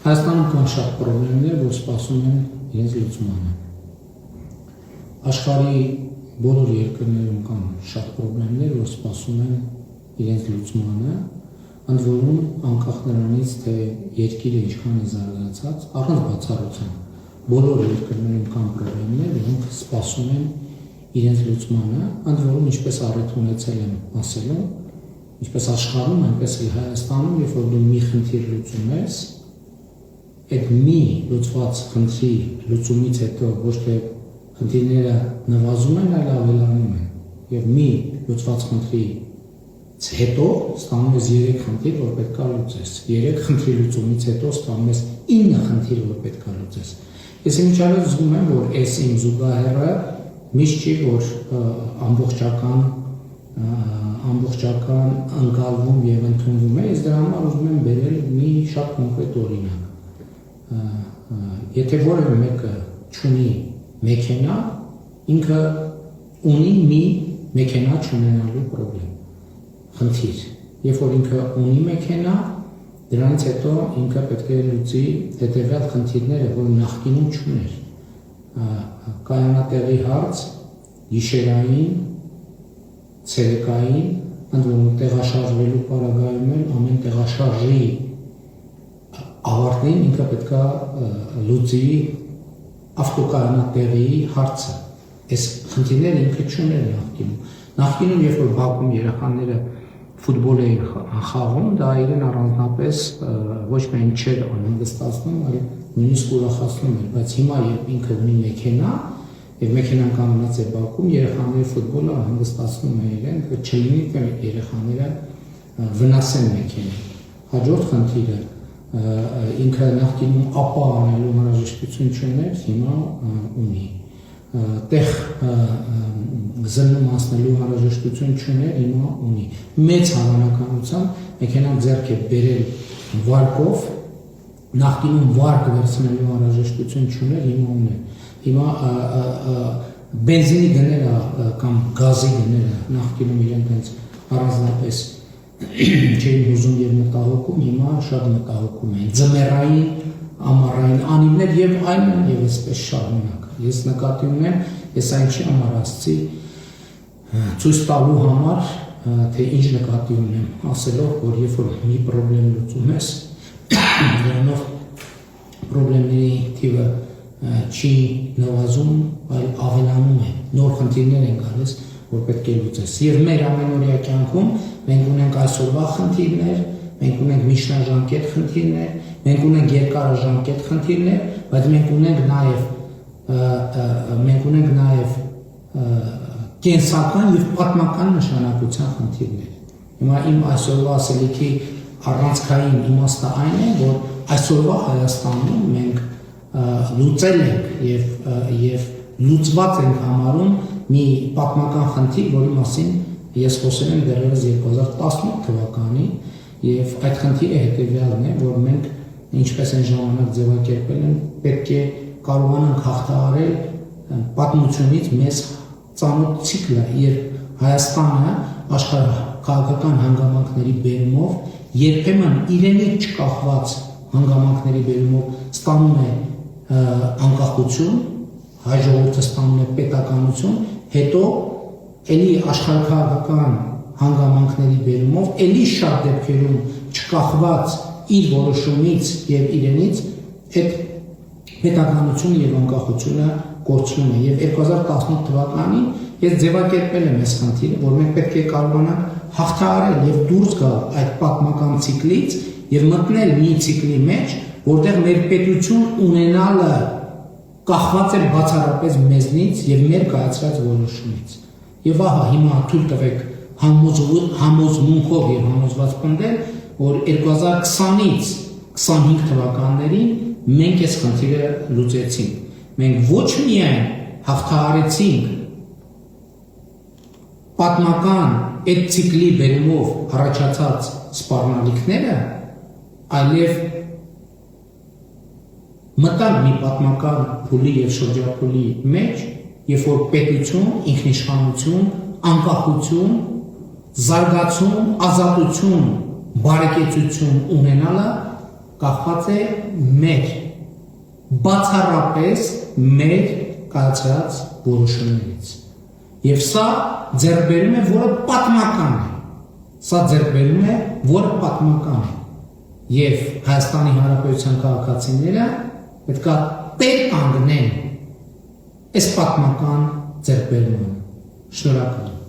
Հայաստանում կան շատ պրոբլեմներ, որ սպասում են իրենց լուծմանը։ Աշխարհի բոլոր երկրներում կան շատ պրոբլեմներ, որ սպասում են իրենց լուծմանը, ընդ որում անկախ նրանից, թե երկիրը ինչքան է զարգացած, առանց բացառության բոլոր երկրներում կան պրոբլեմներ, որոնք սպասում են իրենց լուծմանը, ընդ որում ինչպես առիթ ունեցել եմ ասելու, ինչպես աշխարհում, այնպես էլ Հայաստանում, երբ որ դու մի խնդիր լուծում ես, այդ մի լուծված խնդրի լուծումից հետո ոչ թե խնդիրները նվազում են, այլ ավելանում են, եւ մի լուծված խնդրից հետո ստանում ես 3 խնդիր, որ պետք է լուծես, 3 խնդրի լուծումից հետո ստանում ես 9 խնդիր, որ պետք է լուծես։ Ես իմիջիայլով զգում եմ, որ այս իմ զուգահեռը միշտ չի, որ ամբողջական ընկալվում եւ ընդունվում է, ես դրա համար ուզում եմ բերել մի շատ կոնկրետ օրինակ։ Եթե որևէ մեկը չունի մեքենա, ինքը ունի մի մեքենա չունենալու պրոբլեմ, խնդիր։ Երբ որ ինքը ունի մեքենա, դրանից հետո ինքը պետք է լուծի հետևյալ խնդիրները, որ նախկինում չուներ։ Կայանատեղի հարց, գիշերային, ցերեկային, ընդ որում տեղաշարժվելու պարագայում էլ ամեն տեղաշարժի ավարտին ինքը պետք է լուծի ավտոկայանատեղի հարցը։ Այս խնդիրները ինքը չուներ նախկինում։ Նախկինում, երբ որ Բաքվում երեխաները ֆուտբոլ էին խաղում, դա իրեն առանձնապես ոչ միայն չէր անհանգստացնում, այլ նույնիսկ ուրախացնում էր, բայց հիմա երբ ինքը ունի մեքենա, եւ մեքենան կանգնած է Բաքվում, երեխաները ֆուտբոլը հանգստացնում է իրեն, որ չլինի թե երեխաները վնասեն մեքենան։ Հաջորդ խնդիրը ինքը նախկինում ապա անելու հնարավորություն չուներ, հիմա ունի։ Տեղ զննում հասնելու հնարավորություն չուներ, հիմա ունի։ Մեծ հավանականությամբ մեքենան ձեռք է բերել վարկով, նախկինում վարկ վերցնելու հնարավորություն չուներ, հիմա ունի։ Հիմա բենզինի գները կամ գազի գները նախկինում իրենք հենց առանձնապես չէին հուզում եւ մտահոգում, հիմա շատ մտահոգում են։ Ձմեռային, ամառային անիվներ եւ այլն եւ այսպես շարունակ։ Ես նկատի ունեմ, ես այն չի համար ասցի ցույց տալու համար, թե ինչ նկատի ունեմ, ասելով, որ երբ որ մի պրոբլեմ լուծում ես, դրանով պրոբլեմների թիվը չի նվազում, այլ ավելանում է, նոր խնդիրներ են գալիս, որ պետք է լուծես։ Եվ մեր ամենօրյա կյանքում մենք ունենք այսօրվա խնդիրներ, մենք ունենք միջնաժամկետ խնդիրներ, մենք ունենք երկարաժամկետ խնդիրներ, բայց մենք ունենք նաև կենսական եւ պատմական նշանակության խնդիրներ։ Հիմա իմ այսօրվա ասելիքի առանցքային իմաստը այն է, որ այսօրվա Հայաստանում մենք լուծել ենք եւ լուծված ենք համարում մի պատմական խնդիր, որի մասին ես խոսել եմ դեռևս 2018 թվականին եւ այդ խնդիրը հետեւյալն է, որ մենք ինչպես են ժամանակ ձևակերպել են, պետք է կարողանանք հաղթահարել պատմությունից մեզ ծանոթ ցիկլը, երբ Հայաստանը աշխարհաքաղաքական հանգամանքների բերումով երբեմն իրենից չկախված հանգամանքների բերումով ստանում է անկախություն, հայ ժողովուրդը ստանում է պետականություն, հետո էլի աշխարհաքաղաքական հանգամանքների բերումով էլի շատ դեպքերում չկախված իր որոշումից եւ իրենից այդ պետականությունը եւ անկախությունը կորցնում է։ Եվ 2018 թվականին ես ձևակերպել եմ այս խնդիրը, որ մենք պետք է կարողանանք հաղթահարել եւ դուրս գալ այդ պատմական ցիկլից եւ մտնել մի ցիկլի մեջ, որտեղ մեր պետություն ունենալը կախված է բացառապես մեզնից եւ մեր կայացրած որոշումից։ Եվ ահա հիմա թույլ տվեք համոզմունքով եւ համոզված պնդել, որ 2020-ից 25 թվականներին մենք այս խնդիրը լուծեցինք։ Մենք ոչ միայն հաղթահարեցինք պատմական այդ ցիկլի բերումով առաջացած սպառնալիքները, այլև մտանք մի պատմական փուլի եւ շրջափուլի մեջ, երբ որ պետություն, ինքնիշխանություն, անկախություն, զարգացում, ազատություն, բարեկեցություն ունենալը կախված է մեր բացառապես մեր կայացրած որոշումներից։ Եվ սա ձեռք բերում է, որը պատմական է։ Սա ձեռք բերում է, որը պատմական է։ Եվ Հայաստանի Հանրապետության քաղաքացիները պետք է տեր կանգնեն այս պատմական ձեռքբերումը։ Շնորհակալ եմ։